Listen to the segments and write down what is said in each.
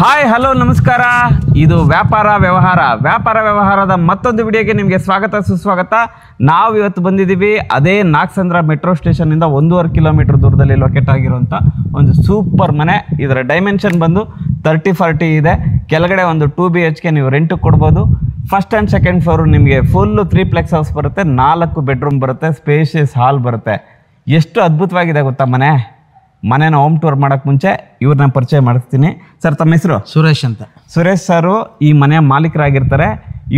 Hi hello ನಮಸ್ಕಾರ. ಇದು ವ್ಯಾಪಾರ ವ್ಯವಹಾರದ ಮತ್ತೊಂದು ವಿಡಿಯೋಗೆ ನಿಮಗೆ ಸ್ವಾಗತ ಸುಸ್ವಾಗತ. ನಾವು ಇವತ್ತು ಬಂದಿದ್ದೀವಿ ಅದೇ ನಾಗಸಂದ್ರ ಮೆಟ್ರೋ ಸ್ಟೇಷನ್ನಿಂದ 1.5 ಕಿಲೋಮೀಟರ್ ದೂರದಲ್ಲಿ ಲೊಕೇಟ್ ಆಗಿರುವಂಥ ಒಂದು ಸೂಪರ್ ಮನೆ. ಇದರ ಡೈಮೆನ್ಷನ್ ಬಂದು 30-40 ಇದೆ. ಕೆಳಗಡೆ ಒಂದು 2 BHK ನೀವು ರೆಂಟಿಗೆ ಕೊಡ್ಬೋದು. ಫಸ್ಟ್ ಆ್ಯಂಡ್ ಸೆಕೆಂಡ್ ಫ್ಲೋರು ನಿಮಗೆ ಫುಲ್ಲು 3ಪ್ಲೆಕ್ಸ್ ಹೌಸ್ ಬರುತ್ತೆ. 4 ಬೆಡ್ರೂಮ್ ಬರುತ್ತೆ. ಸ್ಪೇಷಿಯಸ್ ಹಾಲ್ ಬರುತ್ತೆ. ಎಷ್ಟು ಅದ್ಭುತವಾಗಿದೆ ಗೊತ್ತಾ ಮನೇನ ಹೋಮ್ ಟೂರ್ ಮಾಡೋಕ್ಕೆ ಮುಂಚೆ ಇವ್ರನ್ನ ಪರಿಚಯ ಮಾಡಿಸ್ತೀನಿ. ಸರ್, ತಮ್ಮ ಹೆಸರು? ಸುರೇಶ್ ಅಂತ. ಸುರೇಶ್ ಸರು ಈ ಮನೆಯ ಮಾಲೀಕರಾಗಿರ್ತಾರೆ.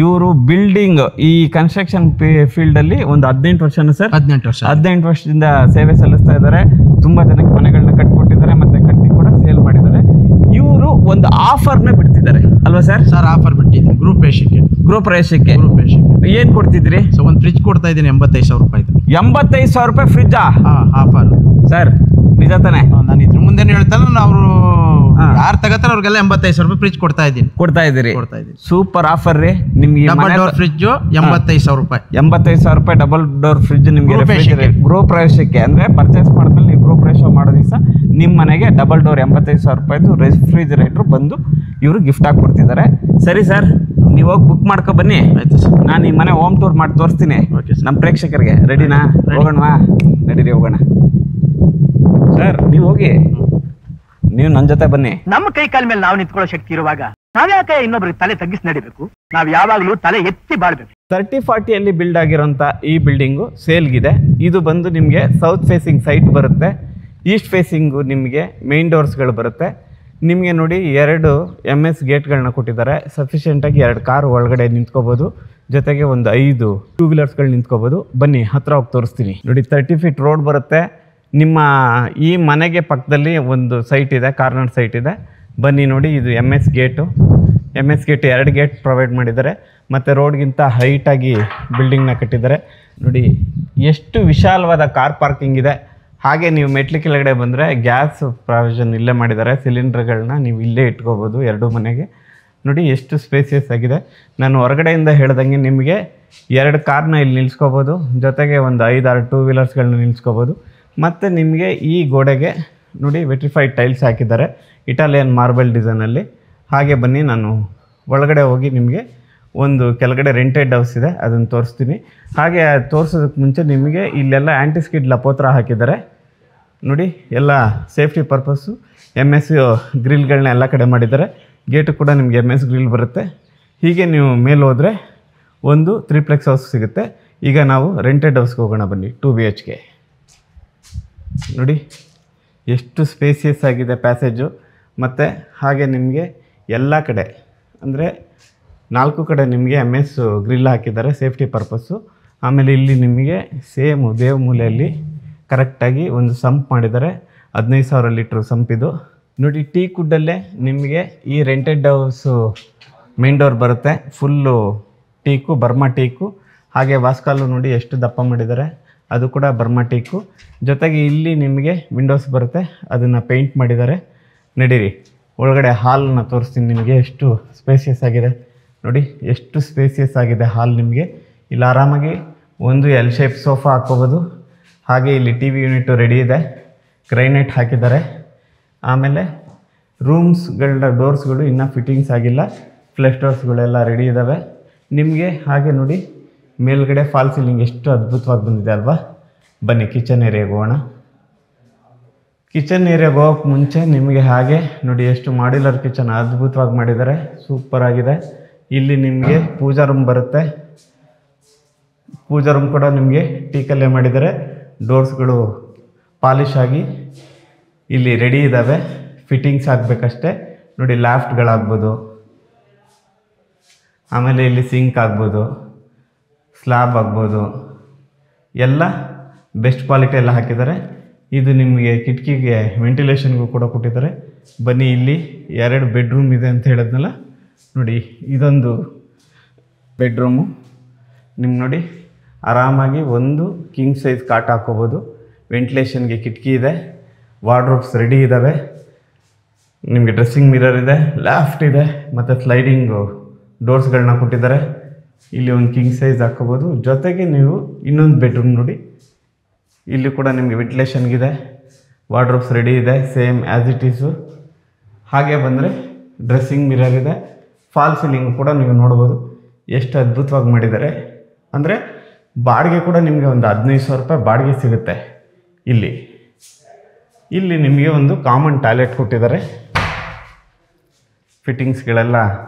ಇವರು ಬಿಲ್ಡಿಂಗ್ ಈ ಕನ್ಸ್ಟ್ರಕ್ಷನ್ ಫೀಲ್ಡಲ್ಲಿ ಒಂದು 18 ವರ್ಷನೂ ಸರ್? 18 ವರ್ಷದಿಂದ ಸೇವೆ ಸಲ್ಲಿಸ್ತಾ ಇದ್ದಾರೆ. ತುಂಬ ಜನಕ್ಕೆ ಮನೆಗಳನ್ನ ಕಟ್ಕೊಟ್ಟಿದ್ದಾರೆ ಮತ್ತು ಕಟ್ಟಿ ಕೂಡ ಸೇಲ್ ಮಾಡಿದ್ದಾರೆ. ಇವರು ಒಂದು ಆಫರ್ನ ಬಿಡ್ತಿದ್ದಾರೆ ಅಲ್ವಾ ಸರ್? ಸರ್, ಆಫರ್ ಬಿಟ್ಟಿದ್ದೀನಿ ಗೃಹ ಪ್ರವೇಶಕ್ಕೆ. ಏನು ಕೊಡ್ತಿದ್ರಿ? ಸೊ ಒಂದು ಫ್ರಿಜ್ ಕೊಡ್ತಾ ಇದ್ದೀನಿ 85,000 ರೂಪಾಯಿ. 85,000 ರೂಪಾಯಿ ಫ್ರಿಜ್ಜಾ? ಆಫರ್ ಸರ್, ನಿಜ ತಾನೆ? ನಾನು ಇದ್ರ ಮುಂದೆ ಹೇಳ್ತಾರೆ, ಅವರು ಯಾರು ತಗೋತಾರೆ ಅವ್ರಿಗೆಲ್ಲ 85,000 ರೂಪಾಯಿ ಫ್ರಿಜ್ ಕೊಡ್ತಾ ಇದ್ದೀರಿ. ಸೂಪರ್ ಆಫರ್ ರೀ. ನಿಮ್ಗೆ ಡಬಲ್ ಡೋರ್ ಫ್ರಿಜ್ 85,000 ರೂಪಾಯಿ. 85,000 ರೂಪಾಯಿ ಡಬಲ್ ಡೋರ್ ಫ್ರಿಜ್ ನಿಮಗೆ ಗೃಹ ಪ್ರವೇಶಕ್ಕೆ ಅಂದ್ರೆ ಪರ್ಚೇಸ್ ಮಾಡಿದ್ಮೇಲೆ ನೀವು ಗೃಹ ಪ್ರವೇಶ ಮಾಡೋ ದಿವಸ ನಿಮ್ಮ ಮನೆಗೆ ಡಬಲ್ ಡೋರ್ 85,000 ರೂಪಾಯಿದು ರೆಫ್ರಿಜರೇಟರ್ ಬಂದು ಇವರು ಗಿಫ್ಟ್ ಆಗಿ ಕೊಡ್ತಿದ್ದಾರೆ. ಸರಿ ಸರ್, ನೀವು ಹೋಗಿ ಬುಕ್ ಮಾಡ್ಕೊ ಬನ್ನಿ. ಆಯ್ತು ಸರ್, ನಾನು ಈ ಮನೆ ಹೋಮ್ ಟೂರ್ ಮಾಡಿ ತೋರಿಸ್ತೀನಿ ನಮ್ಮ ಪ್ರೇಕ್ಷಕರಿಗೆ. ರೆಡಿನಾ? ಹೋಗೋಣವಾ? ನಡೀರಿ ಹೋಗೋಣ. ಸರ್, ನೀವು ಹೋಗಿ, ನೀವು ನನ್ನ ಜೊತೆ ಬನ್ನಿ. ನಮ್ಮ ಕೈ ಕಾಲ ಮೇಲೆ ನಾವು ನಿಂತ್ಕೊಳ್ಳೋ ಶಕ್ತಿ ಇರುವಾಗ ನಾವ್ಯಾಕೆ ಇನ್ನೊಬ್ರಿಗೆ ತಲೆ ತಗ್ಗಿಸಿ ನಡಿಬೇಕು? ನಾವ್ ಯಾವಾಗ್ಲೂ ತಲೆ ಎತ್ತಿ ಬಾಳ್ಬೇಕು. 30-40 ಬಿಲ್ಡ್ ಆಗಿರೋಂಥ ಈ ಬಿಲ್ಡಿಂಗು ಸೇಲ್ಗಿದೆ. ಇದು ಬಂದು ನಿಮಗೆ ಸೌತ್ ಫೇಸಿಂಗ್ ಸೈಟ್ ಬರುತ್ತೆ. ಈಸ್ಟ್ ಫೇಸಿಂಗು ನಿಮಗೆ ಮೇನ್ ಡೋರ್ಸ್ಗಳು ಬರುತ್ತೆ. ನಿಮಗೆ ನೋಡಿ 2 MS ಗೇಟ್ಗಳನ್ನ ಕೊಟ್ಟಿದ್ದಾರೆ. ಸಫಿಷಿಯೆಂಟಾಗಿ 2 ಕಾರ್ ಒಳಗಡೆ ನಿಂತ್ಕೋಬೋದು. ಜೊತೆಗೆ ಒಂದು 5 2 ವೀಲರ್ಸ್ಗಳು ನಿಂತ್ಕೋಬೋದು. ಬನ್ನಿ, ಹತ್ರ ಹೋಗಿ ತೋರಿಸ್ತೀನಿ. ನೋಡಿ, 30 ಫೀಟ್ ರೋಡ್ ಬರುತ್ತೆ. ನಿಮ್ಮ ಈ ಮನೆಗೆ ಪಕ್ಕದಲ್ಲಿ ಒಂದು ಸೈಟ್ ಇದೆ, ಕಾರ್ನರ್ ಸೈಟ್ ಇದೆ. ಬನ್ನಿ ನೋಡಿ, ಇದು MS gate. MS gate 2 gate provide ಮಾಡಿದ್ದಾರೆ. ಮತ್ತು ರೋಡ್ಗಿಂತ ಹೈಟಾಗಿ ಬಿಲ್ಡಿಂಗ್ನ ಕಟ್ಟಿದ್ದಾರೆ. ನೋಡಿ ಎಷ್ಟು ವಿಶಾಲವಾದ ಕಾರ್ ಪಾರ್ಕಿಂಗ್ ಇದೆ. ಹಾಗೆ ನೀವು ಮೆಟ್ಲು ಕೆಳಗಡೆ ಬಂದರೆ ಗ್ಯಾಸ್ ಪ್ರಾವಿಷನ್ ಇಲ್ಲೇ ಮಾಡಿದ್ದಾರೆ. ಸಿಲಿಂಡರ್ಗಳನ್ನ ನೀವು ಇಲ್ಲೇ ಇಟ್ಕೋಬೋದು 2 ಮನೆಗೆ. ನೋಡಿ ಎಷ್ಟು ಸ್ಪೇಸಿಯಸ್ ಆಗಿದೆ. ನಾನು ಹೊರಗಡೆಯಿಂದ ಹೇಳ್ದಂಗೆ ನಿಮಗೆ 2 ಕಾರ್ನ ಇಲ್ಲಿ ನಿಲ್ಲಿಸ್ಕೋಬೋದು. ಜೊತೆಗೆ ಒಂದು 5-6 2 ವೀಲರ್ಸ್ಗಳನ್ನ ನಿಲ್ಲಿಸ್ಕೋಬೋದು. ಮತ್ತು ನಿಮಗೆ ಈ ಗೋಡೆಗೆ ನೋಡಿ ವೆಟ್ರಿಫೈಡ್ ಟೈಲ್ಸ್ ಹಾಕಿದ್ದಾರೆ, ಇಟಾಲಿಯನ್ ಮಾರ್ಬಲ್ ಡಿಸೈನಲ್ಲಿ. ಹಾಗೆ ಬನ್ನಿ, ನಾನು ಒಳಗಡೆ ಹೋಗಿ ನಿಮಗೆ ಒಂದು ಕೆಳಗಡೆ ರೆಂಟೆಡ್ ಹೌಸ್ ಇದೆ, ಅದನ್ನು ತೋರಿಸ್ತೀನಿ. ಹಾಗೆ ತೋರಿಸೋದಕ್ಕೆ ಮುಂಚೆ ನಿಮಗೆ ಇಲ್ಲೆಲ್ಲ ಆ್ಯಂಟಿಸ್ಕಿಡ್ ಲಪೋತ್ರ ಹಾಕಿದ್ದಾರೆ. ನೋಡಿ, ಎಲ್ಲ ಸೇಫ್ಟಿ ಪರ್ಪಸ್ಸು MS ಗ್ರಿಲ್ಗಳನ್ನ ಎಲ್ಲ ಕಡೆ ಮಾಡಿದ್ದಾರೆ. ಗೇಟು ಕೂಡ ನಿಮಗೆ MS ಗ್ರಿಲ್ ಬರುತ್ತೆ. ಹೀಗೆ ನೀವು ಮೇಲೆ ಹೋದರೆ ಒಂದು 3ಪ್ಲೆಕ್ಸ್ ಹೌಸ್ ಸಿಗುತ್ತೆ. ಈಗ ನಾವು ರೆಂಟೆಡ್ ಹೌಸ್ಗೆ ಹೋಗೋಣ ಬನ್ನಿ. 2 BHK. ನೋಡಿ ಎಷ್ಟು ಸ್ಪೇಸಿಯಸ್ ಆಗಿದೆ ಪ್ಯಾಸೇಜು. ಮತ್ತು ಹಾಗೆ ನಿಮಗೆ ಎಲ್ಲ ಕಡೆ ಅಂದರೆ 4 ಕಡೆ ನಿಮಗೆ MS ಗ್ರಿಲ್ ಹಾಕಿದ್ದಾರೆ ಸೇಫ್ಟಿ ಪರ್ಪಸ್ಸು. ಆಮೇಲೆ ಇಲ್ಲಿ ನಿಮಗೆ ಸೇಮು ದೇವ ಮೂಲೆಯಲ್ಲಿ ಕರೆಕ್ಟಾಗಿ ಒಂದು ಸಂಪ್ ಮಾಡಿದ್ದಾರೆ. 15,000 ಲೀಟ್ರ್ ಸಂಪಿದು. ನೋಡಿ, ಟೀ ಕುಡ್ಡಲ್ಲೇ ನಿಮಗೆ ಈ ರೆಂಟೆಡ್ ಹೌಸು ಮೇನ್ ಡೋರ್ ಬರುತ್ತೆ. Full teak, Burma teak. ಹಾಗೆ ವಾಸ್ಕಾಲು ನೋಡಿ ಎಷ್ಟು ದಪ್ಪ ಮಾಡಿದ್ದಾರೆ, ಅದು ಕೂಡ ಬರ್ಮಾ ಟೀಕು. ಜೊತೆಗೆ ಇಲ್ಲಿ ನಿಮಗೆ ವಿಂಡೋಸ್ ಬರುತ್ತೆ, ಅದನ್ನು ಪೇಂಟ್ ಮಾಡಿದ್ದಾರೆ. ನಡೀರಿ ಒಳಗಡೆ ಹಾಲನ್ನ ತೋರಿಸ್ತೀನಿ ನಿಮಗೆ. ಎಷ್ಟು ಸ್ಪೇಸಿಯಸ್ ಆಗಿದೆ ನೋಡಿ, ಎಷ್ಟು ಸ್ಪೇಸಿಯಸ್ ಆಗಿದೆ ಹಾಲ್ ನಿಮಗೆ. ಇಲ್ಲಿ ಆರಾಮಾಗಿ ಒಂದು L ಶೇಪ್ ಸೋಫಾ ಹಾಕ್ಕೋಬೋದು. ಹಾಗೆ ಇಲ್ಲಿ TV ಯೂನಿಟು ರೆಡಿ ಇದೆ, ಗ್ರೈನೈಟ್ ಹಾಕಿದ್ದಾರೆ. ಆಮೇಲೆ ರೂಮ್ಸ್ಗಳ ಡೋರ್ಸ್ಗಳು ಇನ್ನೂ ಫಿಟ್ಟಿಂಗ್ಸ್ ಆಗಿಲ್ಲ, ಫ್ಲೆಶ್ ಡೋರ್ಸ್ಗಳೆಲ್ಲ ರೆಡಿ ಇದ್ದಾವೆ ನಿಮಗೆ. ಹಾಗೆ ನೋಡಿ ಮೇಲ್ಗಡೆ ಫಾಲ್ ಸೀಲಿಂಗ್ ಎಷ್ಟು ಅದ್ಭುತವಾಗಿ ಬಂದಿದೆ ಅಲ್ವಾ? ಬನ್ನಿ ಕಿಚನ್ ಏರಿಯಾಗೆ ಹೋಗೋಣ. ಕಿಚನ್ ಏರಿಯಾಗೆ ಹೋಗೋಕ್ಕೆ ಮುಂಚೆ ನಿಮಗೆ ಹಾಗೆ ನೋಡಿ ಎಷ್ಟು ಮಾಡ್ಯುಲರ್ ಕಿಚನ್ ಅದ್ಭುತವಾಗಿ ಮಾಡಿದ್ದಾರೆ, ಸೂಪರ್ ಆಗಿದೆ. ಇಲ್ಲಿ ನಿಮಗೆ ಪೂಜಾ ರೂಮ್ ಬರುತ್ತೆ. ಪೂಜಾ ರೂಮ್ ಕೂಡ ನಿಮಗೆ ಟೀಕಲ್ಲೇ ಮಾಡಿದ್ದಾರೆ. ಡೋರ್ಸ್ಗಳು ಪಾಲಿಶ್ ಆಗಿ ಇಲ್ಲಿ ರೆಡಿ ಇದ್ದಾವೆ, ಫಿಟ್ಟಿಂಗ್ಸ್ ಆಗಬೇಕಷ್ಟೆ. ನೋಡಿ ಲ್ಯಾಫ್ಟ್ಗಳಾಗ್ಬೋದು, ಆಮೇಲೆ ಇಲ್ಲಿ ಸಿಂಕ್ ಆಗ್ಬೋದು, ಸ್ಲ್ಯಾಬ್ ಆಗ್ಬೋದು, ಎಲ್ಲ ಬೆಸ್ಟ್ ಕ್ವಾಲಿಟಿ ಎಲ್ಲ ಹಾಕಿದ್ದಾರೆ. ಇದು ನಿಮಗೆ ಕಿಟಕಿಗೆ ವೆಂಟಿಲೇಷನ್ಗೂ ಕೂಡ ಕೊಟ್ಟಿದ್ದಾರೆ. ಬನ್ನಿ, ಇಲ್ಲಿ 2 ಬೆಡ್ರೂಮ್ ಇದೆ ಅಂತ ಹೇಳಿದ್ನಲ್ಲ, ನೋಡಿ ಇದೊಂದು ಬೆಡ್ರೂಮು. ನಿಮ್ಗೆ ನೋಡಿ ಆರಾಮಾಗಿ ಒಂದು ಕಿಂಗ್ ಸೈಜ್ ಕಾಟ್ ಹಾಕೋಬೋದು. ವೆಂಟಿಲೇಷನ್ಗೆ ಕಿಟಕಿ ಇದೆ, ವಾರ್ಡ್ರೋಬ್ಸ್ ರೆಡಿ ಇದ್ದಾವೆ. ನಿಮಗೆ ಡ್ರೆಸ್ಸಿಂಗ್ ಮಿರರ್ ಇದೆ, ಲ್ಯಾಫ್ಟ್ ಇದೆ, ಮತ್ತು ಸ್ಲೈಡಿಂಗು ಡೋರ್ಸ್ಗಳನ್ನ ಕೊಟ್ಟಿದ್ದಾರೆ. ಇಲ್ಲಿ ಒಂದು ಕಿಂಗ್ ಸೈಜ್ ಹಾಕೋಬೋದು. ಜೊತೆಗೆ ನೀವು ಇನ್ನೊಂದು ಬೆಡ್ರೂಮ್ ನೋಡಿ, ಇಲ್ಲಿ ಕೂಡ ನಿಮಗೆ ವೆಂಟಿಲೇಷನ್ಗಿದೆ, ವಾರ್ಡ್ರೋಬ್ಸ್ ರೆಡಿ ಇದೆ, ಸೇಮ್ ಆ್ಯಸ್ ಇಟ್ ಈಸು. ಹಾಗೆ ಬಂದರೆ ಡ್ರೆಸ್ಸಿಂಗ್ ಮಿರರ್ ಇದೆ. ಫಾಲ್ ಸೀಲಿಂಗ್ ಕೂಡ ನೀವು ನೋಡ್ಬೋದು ಎಷ್ಟು ಅದ್ಭುತವಾಗಿ ಮಾಡಿದ್ದಾರೆ. ಅಂದರೆ ಬಾಡಿಗೆ ಕೂಡ ನಿಮಗೆ ಒಂದು 15,000 ರೂಪಾಯಿ ಬಾಡಿಗೆ ಸಿಗುತ್ತೆ. ಇಲ್ಲಿ ನಿಮಗೆ ಒಂದು ಕಾಮನ್ ಟಾಯ್ಲೆಟ್ ಕೊಟ್ಟಿದ್ದಾರೆ. ಫಿಟ್ಟಿಂಗ್ಸ್ಗಳೆಲ್ಲ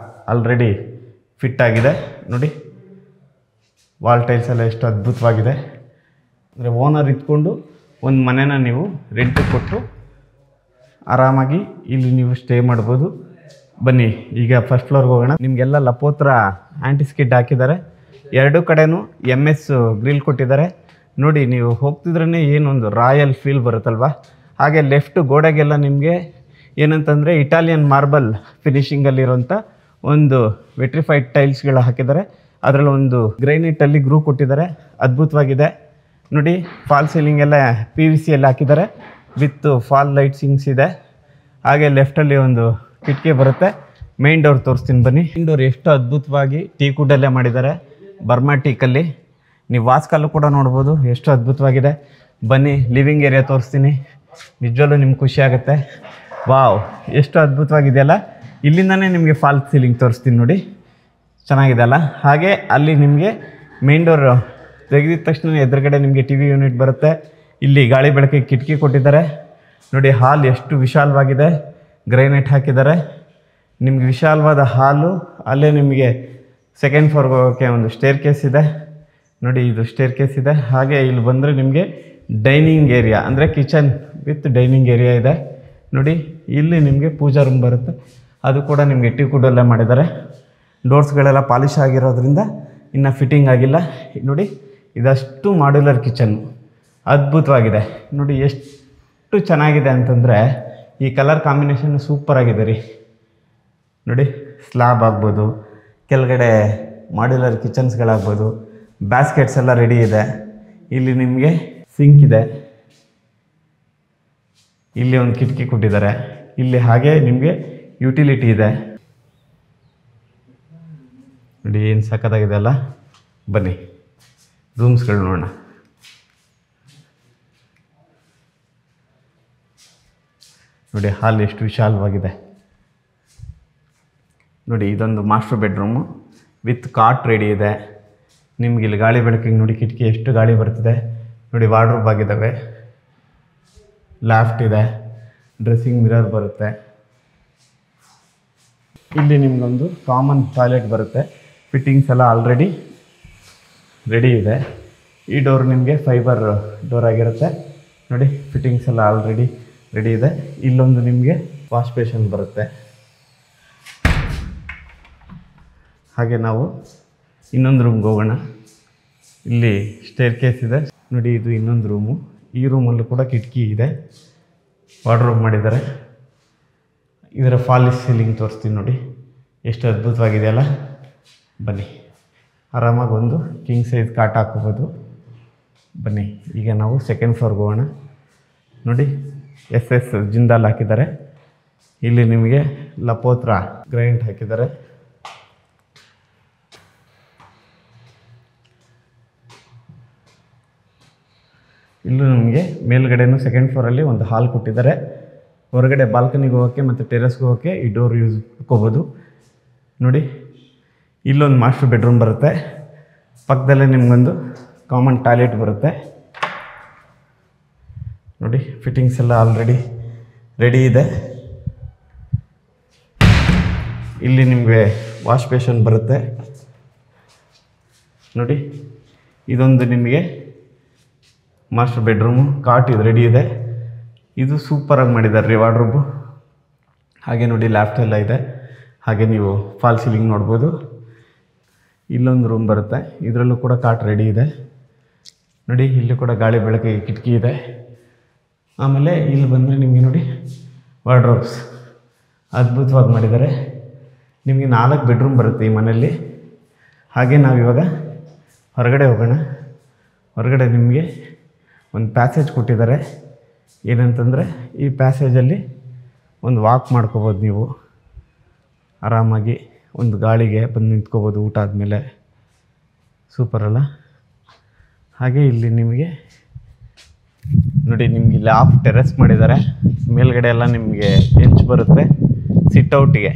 ಆಲ್ರೆಡಿ ಫಿಟ್ ಆಗಿದೆ ನೋಡಿ. ವಾಲ್ ಟೈಲ್ಸ್ ಎಲ್ಲ ಎಷ್ಟು ಅದ್ಭುತವಾಗಿದೆ. ಅಂದರೆ ಓನರ್ ಇದ್ಕೊಂಡು ಒಂದು ಮನೆನ ನೀವು ರೆಂಟಿಗೆ ಕೊಟ್ಟು ಆರಾಮಾಗಿ ಇಲ್ಲಿ ನೀವು ಸ್ಟೇ ಮಾಡ್ಬೋದು. ಬನ್ನಿ ಈಗ ಫಸ್ಟ್ ಫ್ಲೋರ್ಗೆ ಹೋಗೋಣ. ನಿಮಗೆಲ್ಲ ಲಪೋತ್ರ ಆ್ಯಂಟಿ ಸ್ಕಿಡ್ ಹಾಕಿದ್ದಾರೆ. ಎರಡೂ ಕಡೆನೂ MS ಗ್ರಿಲ್ ಕೊಟ್ಟಿದ್ದಾರೆ ನೋಡಿ. ನೀವು ಹೋಗ್ತಿದ್ರೇ ಏನೊಂದು ರಾಯಲ್ ಫೀಲ್ ಬರುತ್ತಲ್ವ. ಹಾಗೆ ಲೆಫ್ಟ್ ಗೋಡೆಗೆಲ್ಲ ನಿಮಗೆ ಏನಂತಂದರೆ ಇಟಾಲಿಯನ್ ಮಾರ್ಬಲ್ ಫಿನಿಷಿಂಗಲ್ಲಿರೋಂಥ ಒಂದು ವೆಟ್ರಿಫೈಡ್ ಟೈಲ್ಸ್ಗಳು ಹಾಕಿದ್ದಾರೆ. ಅದರಲ್ಲಿ ಒಂದು ಗ್ರೈನೇಟಲ್ಲಿ ಗ್ರೂ ಕೊಟ್ಟಿದ್ದಾರೆ, ಅದ್ಭುತವಾಗಿದೆ ನೋಡಿ. ಫಾಲ್ ಸೀಲಿಂಗ್ ಎಲ್ಲ PVC ಎಲ್ಲ ಹಾಕಿದ್ದಾರೆ ವಿತ್ ಫಾಲ್ ಲೈಟ್ಸಿಂಗ್ಸ್ ಇದೆ. ಹಾಗೆ ಲೆಫ್ಟಲ್ಲಿ ಒಂದು ಕಿಟಕಿ ಬರುತ್ತೆ. ಮೇನ್ ಡೋರ್ ತೋರಿಸ್ತೀನಿ ಬನ್ನಿ. ಮೇನ್ ಡೋರ್ ಎಷ್ಟು ಅದ್ಭುತವಾಗಿ ಟೀಕ್ ವುಡ್ಡಲ್ಲೇ ಮಾಡಿದ್ದಾರೆ, ಬರ್ಮಾ ಟೀಕಲ್ಲಿ. ನೀವು ವಾಸ್ಕಲ್ಲು ಕೂಡ ನೋಡ್ಬೋದು ಎಷ್ಟು ಅದ್ಭುತವಾಗಿದೆ. ಬನ್ನಿ ಲಿವಿಂಗ್ ಏರಿಯಾ ತೋರಿಸ್ತೀನಿ. ನಿಜವಲ್ಲೂ ನಿಮ್ಗೆ ಖುಷಿ ಆಗುತ್ತೆ. ವಾವ್, ಎಷ್ಟು ಅದ್ಭುತವಾಗಿದೆಯಲ್ಲ. ಇಲ್ಲಿಂದನೇ ನಿಮಗೆ ಫಾಲ್ ಸೀಲಿಂಗ್ ತೋರಿಸ್ತೀನಿ ನೋಡಿ, ಚೆನ್ನಾಗಿದೆ ಅಲ್ಲ. ಹಾಗೆ ಅಲ್ಲಿ ನಿಮಗೆ ಮೇನ್ ಡೋರ್ ತೆಗೆದಿದ ತಕ್ಷಣ ಎದುರುಗಡೆ ನಿಮಗೆ TV ಯೂನಿಟ್ ಬರುತ್ತೆ. ಇಲ್ಲಿ ಗಾಳಿ ಬೆಳಕಿಗೆ ಕಿಟಕಿ ಕೊಟ್ಟಿದ್ದಾರೆ ನೋಡಿ. ಹಾಲ್ ಎಷ್ಟು ವಿಶಾಲವಾಗಿದೆ, ಗ್ರೈನೇಟ್ ಹಾಕಿದ್ದಾರೆ. ನಿಮಗೆ ವಿಶಾಲವಾದ ಹಾಲು. ಅಲ್ಲೇ ನಿಮಗೆ ಸೆಕೆಂಡ್ ಫ್ಲೋರ್ಗೆ ಹೋಗೋಕ್ಕೆ ಒಂದು ಸ್ಟೇರ್ ಕೇಸ್ ಇದೆ ನೋಡಿ. ಇದು ಸ್ಟೇರ್ ಕೇಸ್ ಇದೆ. ಹಾಗೆ ಇಲ್ಲಿ ಬಂದರೆ ನಿಮಗೆ ಡೈನಿಂಗ್ ಏರಿಯಾ ಅಂದರೆ ಕಿಚನ್ ವಿತ್ ಡೈನಿಂಗ್ ಏರಿಯಾ ಇದೆ ನೋಡಿ. ಇಲ್ಲಿ ನಿಮಗೆ ಪೂಜಾ ರೂಮ್ ಬರುತ್ತೆ, ಅದು ಕೂಡ ನಿಮಗೆ ಟೀಕ್ ವುಡ್ಡಲ್ಲೇ ಮಾಡಿದ್ದಾರೆ. ಡೋರ್ಸ್ಗಳೆಲ್ಲ ಪಾಲಿಶ್ ಆಗಿರೋದ್ರಿಂದ ಇನ್ನು ಫಿಟ್ಟಿಂಗ್ ಆಗಿಲ್ಲ ನೋಡಿ. ಇದಷ್ಟು ಮಾಡ್ಯುಲರ್ ಕಿಚನ್ ಅದ್ಭುತವಾಗಿದೆ ನೋಡಿ. ಎಷ್ಟು ಚೆನ್ನಾಗಿದೆ ಅಂತಂದರೆ ಈ ಕಲರ್ ಕಾಂಬಿನೇಷನ್ ಸೂಪರ್ ಆಗಿದೆ ರೀ ನೋಡಿ. ಸ್ಲ್ಯಾಬ್ ಆಗ್ಬೋದು, ಕೆಳಗಡೆ ಮಾಡ್ಯುಲರ್ ಕಿಚನ್ಸ್ಗಳಾಗ್ಬೋದು, ಬ್ಯಾಸ್ಕೆಟ್ಸ್ ಎಲ್ಲ ರೆಡಿ ಇದೆ. ಇಲ್ಲಿ ನಿಮಗೆ ಸಿಂಕ್ ಇದೆ, ಇಲ್ಲಿ ಒಂದು ಕಿಟಕಿ ಕೊಟ್ಟಿದ್ದಾರೆ. ಇಲ್ಲಿ ಹಾಗೆ ನಿಮಗೆ ಯುಟಿಲಿಟಿ ಇದೆ ನೋಡಿ. ಏನು ಸಖತ್ತಾಗಿದೆ ಅಲ್ಲ. ಬನ್ನಿ ರೂಮ್ಸ್ಗಳು ನೋಡೋಣ. ನೋಡಿ ಹಾಲ್ ಎಷ್ಟು ವಿಶಾಲವಾಗಿದೆ ನೋಡಿ. ಇದೊಂದು master bedroom with cot ready ಇದೆ. ನಿಮ್ಗೆ ಇಲ್ಲಿ ಗಾಳಿ ಬೆಳಕಿಗೆ ನೋಡಿ, ಕಿಟಕಿ ಎಷ್ಟು ಗಾಳಿ ಬರ್ತಿದೆ ನೋಡಿ. ವಾರ್ಡ್ರೋಬ್ ಆಗಿದ್ದಾವೆ, ಲಾಫ್ಟ್ ಇದೆ, ಡ್ರೆಸ್ಸಿಂಗ್ ಮಿರರ್ ಬರುತ್ತೆ. ಇಲ್ಲಿ ನಿಮಗೊಂದು ಕಾಮನ್ ಟಾಯ್ಲೆಟ್ ಬರುತ್ತೆ. ಫಿಟ್ಟಿಂಗ್ಸ್ ಎಲ್ಲ ಆಲ್ರೆಡಿ ರೆಡಿ ಇದೆ. ಈ ಡೋರ್ ನಿಮಗೆ ಫೈಬರ್ ಡೋರ್ ಆಗಿರುತ್ತೆ ನೋಡಿ. ಫಿಟ್ಟಿಂಗ್ಸ್ ಎಲ್ಲ ಆಲ್ರೆಡಿ ರೆಡಿ ಇದೆ. ಇಲ್ಲೊಂದು ನಿಮಗೆ ವಾಶ್ ಬೇಷನ್ ಬರುತ್ತೆ. ಹಾಗೆ ನಾವು ಇನ್ನೊಂದು ರೂಮ್ಗೆ ಹೋಗೋಣ. ಇಲ್ಲಿ ಸ್ಟೇರ್ ಕೇಸ್ ಇದೆ ನೋಡಿ. ಇದು ಇನ್ನೊಂದು ರೂಮು. ಈ ರೂಮಲ್ಲೂ ಕೂಡ ಕಿಟಕಿ ಇದೆ, ವಾರ್ಡ್ರೋಬ್ ಮಾಡಿದ್ದಾರೆ. ಇದರ ಫಾಲ್ ಸೀಲಿಂಗ್ ತೋರಿಸ್ತೀನಿ ನೋಡಿ, ಎಷ್ಟು ಅದ್ಭುತವಾಗಿದೆಯಲ್ಲ. ಬನ್ನಿ ಆರಾಮಾಗಿ ಒಂದು ಕಿಂಗ್ ಸೈಜ್ ಕಾಟ್ ಹಾಕೋಬೋದು. ಬನ್ನಿ ಈಗ ನಾವು ಸೆಕೆಂಡ್ ಫ್ಲೋರ್ಗೆ ಹೋಗೋಣ ನೋಡಿ. SS ಜಿಂದಾಲ್ ಹಾಕಿದ್ದಾರೆ. ಇಲ್ಲಿ ನಿಮಗೆ ಲಪೋತ್ರ ಗ್ರೈಂಡ್ ಹಾಕಿದ್ದಾರೆ. ಇಲ್ಲೂ ನಮಗೆ ಮೇಲ್ಗಡೆನೂ ಸೆಕೆಂಡ್ ಫ್ಲೋರಲ್ಲಿ ಒಂದು ಹಾಲ್ ಕೊಟ್ಟಿದ್ದಾರೆ. ಹೊರಗಡೆ ಬಾಲ್ಕನಿಗೆ ಹೋಗೋಕ್ಕೆ ಮತ್ತು ಟೆರೆಸ್ಗೆ ಹೋಗೋಕ್ಕೆ ಈ ಡೋರ್ ಯೂಸ್ ಮಾಡ್ಕೋಬೋದು ನೋಡಿ. ಇಲ್ಲೊಂದು ಮಾಸ್ಟರ್ ಬೆಡ್ರೂಮ್ ಬರುತ್ತೆ. ಪಕ್ಕದಲ್ಲೇ ನಿಮಗೊಂದು ಕಾಮನ್ ಟಾಯ್ಲೆಟ್ ಬರುತ್ತೆ ನೋಡಿ. ಫಿಟ್ಟಿಂಗ್ಸ್ ಎಲ್ಲ ಆಲ್ರೆಡಿ ರೆಡಿ ಇದೆ. ಇಲ್ಲಿ ನಿಮಗೆ ವಾಶ್ ಬೇಷನ್ ಬರುತ್ತೆ ನೋಡಿ. ಇದೊಂದು ನಿಮಗೆ ಮಾಸ್ಟರ್ ಬೆಡ್ರೂಮು. ಕಾಟ್ ಇದು ರೆಡಿ ಇದೆ. ಇದು ಸೂಪರಾಗಿ ಮಾಡಿದ್ದಾರೆ ರೀ ವಾರ್ಡ್ರೋಬು. ಹಾಗೆ ನೋಡಿ ಲ್ಯಾಫ್ಟ್ ಎಲ್ಲ ಇದೆ. ಹಾಗೆ ನೀವು ಫಾಲ್ ಸೀಲಿಂಗ್ ನೋಡ್ಬೋದು. ಇಲ್ಲೊಂದು ರೂಮ್ ಬರುತ್ತೆ, ಇದರಲ್ಲೂ ಕೂಡ ಕಾಟ್ ರೆಡಿ ಇದೆ ನೋಡಿ. ಇಲ್ಲಿ ಕೂಡ ಗಾಳಿ ಬೆಳಕಿಗೆ ಕಿಟಕಿ ಇದೆ. ಆಮೇಲೆ ಇಲ್ಲಿ ಬಂದರೆ ನಿಮಗೆ ನೋಡಿ ವಾರ್ಡ್ರೋಬ್ಸ್ ಅದ್ಭುತವಾಗಿ ಮಾಡಿದ್ದಾರೆ. ನಿಮಗೆ 4 ಬೆಡ್ರೂಮ್ ಬರುತ್ತೆ ಈ ಮನೆಯಲ್ಲಿ. ಹಾಗೆ ನಾವಿವಾಗ ಹೊರಗಡೆ ಹೋಗೋಣ. ಹೊರಗಡೆ ನಿಮಗೆ ಒಂದು ಪ್ಯಾಸೇಜ್ ಕೊಟ್ಟಿದ್ದಾರೆ. ಏನಂತಂದರೆ ಈ ಪ್ಯಾಸೇಜಲ್ಲಿ ಒಂದು ವಾಕ್ ಮಾಡ್ಕೋಬೋದು ನೀವು ಆರಾಮಾಗಿ. ಒಂದು ಗಾಳಿಗೆ ಬಂದು ನಿಂತ್ಕೋಬೋದು ಊಟ ಆದಮೇಲೆ. ಸೂಪರ್ ಅಲ್ಲ. ಹಾಗೆ ಇಲ್ಲಿ ನಿಮಗೆ ನೋಡಿ, ನಿಮಗೆ ಇಲ್ಲಿ ಆಫ್ ಟೆರೆಸ್ ಮಾಡಿದ್ದಾರೆ. ಮೇಲ್ಗಡೆ ಎಲ್ಲ ನಿಮಗೆ ಬೆಂಚ್ ಬರುತ್ತೆ ಸಿಟ್ಔಟಿಗೆ.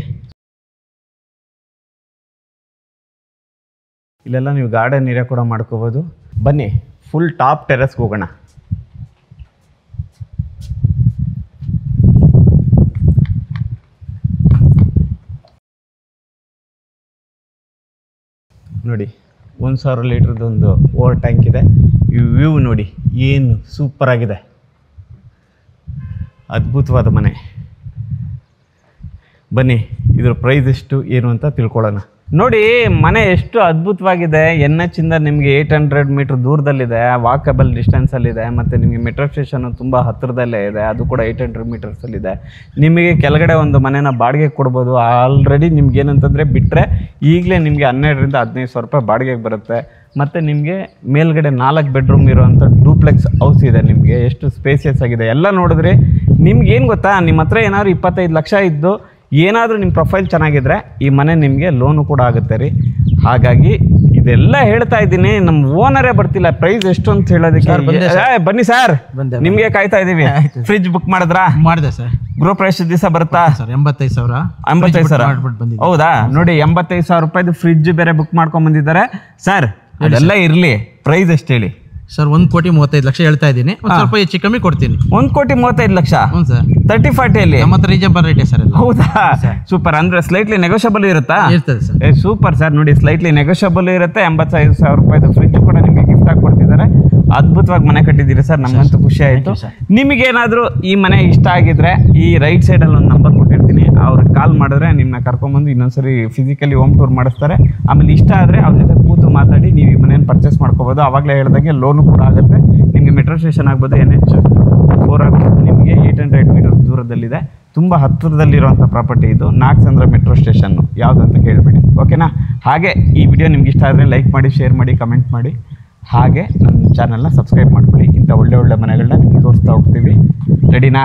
ಇಲ್ಲೆಲ್ಲ ನೀವು ಗಾರ್ಡನ್ ಏರಿಯಾ ಕೂಡ ಮಾಡ್ಕೋಬೋದು. ಬನ್ನಿ ಫುಲ್ ಟಾಪ್ ಟೆರೆಸ್ಗೆ ಹೋಗೋಣ. ನೋಡಿ 1000 ಲೀಟ್ರದೊಂದು ಓವರ್ ಟ್ಯಾಂಕ್ ಇದೆ. ಈ ವ್ಯೂ ನೋಡಿ ಏನು ಸೂಪರ್ ಆಗಿದೆ, ಅದ್ಭುತವಾದ ಮನೆ. ಬನ್ನಿ ಇದ್ರ ಪ್ರೈಸ್ ಎಷ್ಟು ಏನು ಅಂತ ತಿಳ್ಕೊಳ್ಳೋಣ. ನೋಡಿ ಮನೆ ಎಷ್ಟು ಅದ್ಭುತವಾಗಿದೆ. NH ಇಂದ ನಿಮಗೆ 800 ಮೀಟರ್ ದೂರದಲ್ಲಿದೆ, ವಾಕಬಲ್ ಡಿಸ್ಟೆನ್ಸಲ್ಲಿದೆ. ಮತ್ತು ನಿಮಗೆ ಮೆಟ್ರೋ ಸ್ಟೇಷನ್ನು ತುಂಬ ಹತ್ತಿರದಲ್ಲೇ ಇದೆ, ಅದು ಕೂಡ 800 ಮೀಟರ್ಸಲ್ಲಿದೆ. ನಿಮಗೆ ಕೆಳಗಡೆ ಒಂದು ಮನೆನ ಬಾಡಿಗೆ ಕೊಡ್ಬೋದು. ಆಲ್ರೆಡಿ ನಿಮ್ಗೆ ಏನಂತಂದರೆ ಬಿಟ್ಟರೆ ಈಗಲೇ ನಿಮಗೆ 12,000 ರಿಂದ 15,000 ರೂಪಾಯಿ ಬಾಡಿಗೆಗೆ ಬರುತ್ತೆ. ಮತ್ತು ನಿಮಗೆ ಮೇಲ್ಗಡೆ 4 ಬೆಡ್ರೂಮ್ ಇರೋವಂಥ ಡೂಪ್ಲೆಕ್ಸ್ ಹೌಸ್ ಇದೆ. ನಿಮಗೆ ಎಷ್ಟು ಸ್ಪೇಸಿಯಸ್ ಆಗಿದೆ ಎಲ್ಲ ನೋಡಿದ್ರೆ ನಿಮ್ಗೆ ಏನು ಗೊತ್ತಾ, ನಿಮ್ಮ ಹತ್ರ ಏನಾದ್ರು 25 ಲಕ್ಷ ಇದ್ದು ಏನಾದರೂ ನಿಮ್ಮ ಪ್ರೊಫೈಲ್ ಚೆನ್ನಾಗಿದ್ರೆ ಈ ಮನೆ ನಿಮಗೆ ಲೋನು ಕೂಡ ಆಗುತ್ತೆ ರೀ. ಹಾಗಾಗಿ ಇದೆಲ್ಲ ಹೇಳ್ತಾ ಇದ್ದೀನಿ, ನಮ್ಮ ಓನರೇ ಬರ್ತಿಲ್ಲ ಪ್ರೈಸ್ ಎಷ್ಟು ಅಂತ ಹೇಳೋದಕ್ಕೆ. ಬನ್ನಿ ಸರ್, ನಿಮಗೆ ಕಾಯ್ತಾ ಇದ್ದೀವಿ. ಫ್ರಿಜ್ ಬುಕ್ ಮಾಡಿದ್ರಾ? ಮಾಡಿದೆ ಸರ್. ಗೃಹ ಪ್ರವೇಶ ದಿವಸ ಬರುತ್ತಾ ಸರ್? 85,000. 85,000 ಹೌದಾ? ನೋಡಿ 85,000 ರೂಪಾಯಿದು ಫ್ರಿಜ್ ಬೇರೆ ಬುಕ್ ಮಾಡ್ಕೊಂಡ್ ಬಂದಿದ್ದಾರೆ ಸರ್. ಅದೆಲ್ಲ ಇರಲಿ, ಪ್ರೈಸ್ ಎಷ್ಟು ಹೇಳಿ ಸರ್? 1,35,00,000 ಹೇಳ್ತಾ ಇದ್ದೀನಿ, ಸ್ವಲ್ಪ ಹೆಚ್ಚು ಕಮ್ಮಿ ಕೊಡ್ತೀನಿ. 1,35,00,000? ಹ್ಞೂ ಸರ್. 30-40 ಅಲ್ಲಿ ನಮ್ಮ ಹತ್ರ ರೀಸನಬಲ್ ರೇಟ್ ಸರ್. ಹೌದಾ? ಸೂಪರ್. ಅಂದ್ರೆ ಸ್ಲೈಟ್ಲಿ ನೆಗೋಷಿಯಬಲ್ ಇರುತ್ತಾ? ಇರ್ತದೆ ಸರ್. Super sir. ನೋಡಿ ಸ್ಲೈಟ್ಲಿ ನೆಗೋಷಿಯಬಲ್ ಇರುತ್ತೆ. 85,000 ರೂಪಾಯಿದು ಫ್ರಿಜ್ ಕೂಡ ನಿಮಗೆ ಗಿಫ್ಟ್ ಆಗಿ ಕೊಡ್ತಿದ್ದಾರೆ. ಅದ್ಭುತವಾಗಿ ಮನೆ ಕಟ್ಟಿದ್ದೀರಿ ಸರ್, ನಮಗಂತೂ ಖುಷಿ ಆಯಿತು. ನಿಮಗೇನಾದರೂ ಈ ಮನೆ ಇಷ್ಟ ಆಗಿದ್ರೆ ಈ ರೈಟ್ ಸೈಡಲ್ಲಿ ಒಂದು ನಂಬರ್ ಕೊಟ್ಟಿರ್ತೀನಿ, ಅವ್ರಿಗೆ ಕಾಲ್ ಮಾಡಿದ್ರೆ ನಿಮ್ಮನ್ನ ಕರ್ಕೊಂಬಂದು ಇನ್ನೊಂದ್ಸರಿ ಫಿಸಿಕಲಿ ಹೋಮ್ ಟೂರ್ ಮಾಡಿಸ್ತಾರೆ. ಆಮೇಲೆ ಇಷ್ಟ ಆದರೆ ಅವ್ರ ಜೊತೆ ಕೂತು ಮಾತಾಡಿ ನೀವು ಈ ಮನೆಯನ್ನು ಪರ್ಚೇಸ್ ಮಾಡ್ಕೋಬೋದು. ಆವಾಗಲೇ ಹೇಳಿದಾಗೆ ಲೋನು ಕೂಡ ಆಗುತ್ತೆ. ನಿಮಗೆ ಮೆಟ್ರೋ ಸ್ಟೇಷನ್ ಆಗ್ಬೋದು, NH 4 ಆಗ್ಬೋದು, ನಿಮಗೆ 800 ಮೀಟರ್ ದೂರದಲ್ಲಿದೆ. ತುಂಬ ಹತ್ತಿರದಲ್ಲಿರುವಂಥ ಪ್ರಾಪರ್ಟಿ ಇದು. ನಾಗಸಂದ್ರ ಮೆಟ್ರೋ ಸ್ಟೇಷನ್ನು ಯಾವುದು ಅಂತ ಕೇಳಬೇಡಿ, ಓಕೆನಾ? ಹಾಗೆ ಈ ವಿಡಿಯೋ ನಿಮ್ಗೆ ಇಷ್ಟ ಆದರೆ ಲೈಕ್ ಮಾಡಿ, ಶೇರ್ ಮಾಡಿ, ಕಮೆಂಟ್ ಮಾಡಿ. ಹಾಗೆ ನಮ್ಮ ಚಾನಲ್ನ ಸಬ್ಸ್ಕ್ರೈಬ್ ಮಾಡ್ಕೊಳ್ಳಿ. ಇಂಥ ಒಳ್ಳೆ ಮನೆಗಳನ್ನ ನಿಮ್ಗೆ ತೋರಿಸ್ತಾ ಹೋಗ್ತೀವಿ. ರೆಡಿನಾ?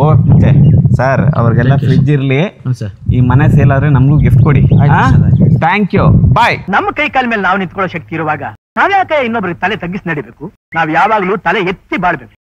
ಓಕೆ ಸರ್, ಅವ್ರಿಗೆಲ್ಲ ಫ್ರಿಜ್ ಇರಲಿ. ಈ ಮನೆ ಸೇಲ್ ಆದರೆ ನಮಗೂ ಗಿಫ್ಟ್ ಕೊಡಿ. ಥ್ಯಾಂಕ್ ಯು, ಬಾಯ್. ನಮ್ಮ ಕೈ ಕಾಲ ಮೇಲೆ ನಾವು ನಿಂತ್ಕೊಳ್ಳೋ ಶಕ್ತಿ ಇರುವಾಗ ನಾವ್ಯಾಕೆ ಇನ್ನೊಬ್ರಿಗೆ ತಲೆ ತಗ್ಗಿಸಿ ನಡಿಬೇಕು? ನಾವ್ ಯಾವಾಗ್ಲೂ ತಲೆ ಎತ್ತಿ ಬಾಳ್ಬೇಕು.